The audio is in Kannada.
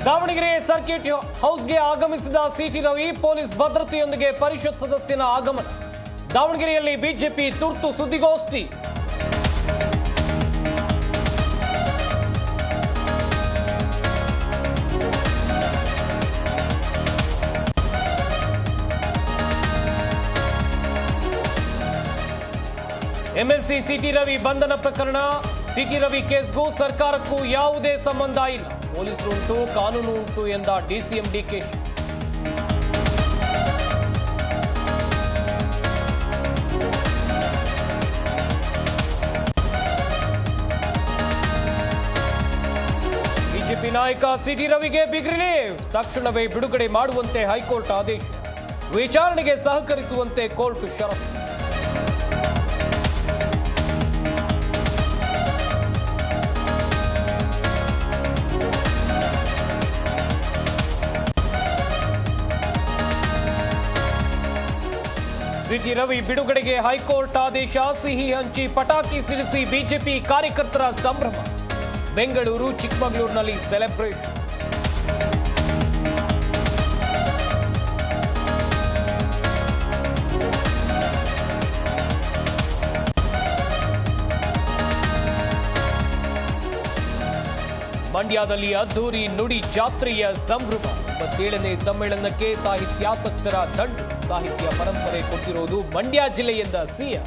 ದಾವಣಗೆರೆ ಸರ್ಕಿಟ್ ಹೌಸ್ಗೆ ಆಗಮಿಸಿದ ಸಿಟಿ ರವಿ ಪೊಲೀಸ್ ಭದ್ರತೆಯೊಂದಿಗೆ ಪರಿಷತ್ ಸದಸ್ಯನ ಆಗಮನ. ದಾವಣಗೆರೆಯಲ್ಲಿ ಬಿಜೆಪಿ ತುರ್ತು ಸುದ್ದಿಗೋಷ್ಠಿ. ಎಂಎಲ್ಸಿ ಸಿಟಿ ರವಿ ಬಂಧನ ಪ್ರಕರಣ. ಸಿಟಿ ರವಿ ಕೇಸ್ಗೂ ಸರ್ಕಾರಕ್ಕೂ ಯಾವುದೇ ಸಂಬಂಧ ಇಲ್ಲ. ಪೊಲೀಸರು ಉಂಟು, ಕಾನೂನು ಉಂಟು ಎಂದ ಡಿಸಿಎಂ ಡಿಕೆ. ಬಿಜೆಪಿ ನಾಯಕ ಸಿಟಿ ರವಿಗೆ ಬಿಗ್ ರಿಲೀಫ್. ತಕ್ಷಣವೇ ಬಿಡುಗಡೆ ಮಾಡುವಂತೆ ಹೈಕೋರ್ಟ್ ಆದೇಶ. ವಿಚಾರಣೆಗೆ ಸಹಕರಿಸುವಂತೆ ಕೋರ್ಟ್ ಷರತ್ತು. ಸಿಟಿ ರವಿ ಬಿಡುಗಡೆಗೆ ಹೈಕೋರ್ಟ್ ಆದೇಶ. ಸಿಹಿ ಹಂಚಿ ಪಟಾಕಿ ಸಿಡಿಸಿ ಬಿಜೆಪಿ ಕಾರ್ಯಕರ್ತರ ಸಂಭ್ರಮ. ಬೆಂಗಳೂರು, ಚಿಕ್ಕಮಗಳೂರಿನಲ್ಲಿ ಸೆಲೆಬ್ರೇಷನ್. ಮಂಡ್ಯದಲ್ಲಿ ಅದ್ದೂರಿ ನುಡಿ ಜಾತ್ರೆಯ ಸಂಭ್ರಮ. 27ನೇ ಸಮ್ಮೇಳನಕ್ಕೆ ಸಾಹಿತ್ಯಾಸಕ್ತರ ದಂಡು. ಸಾಹಿತ್ಯ ಪರಂಪರೆ ಕೊಟ್ಟಿರೋದು ಮಂಡ್ಯ ಜಿಲ್ಲೆಯಿಂದ ಸಿಎಂ.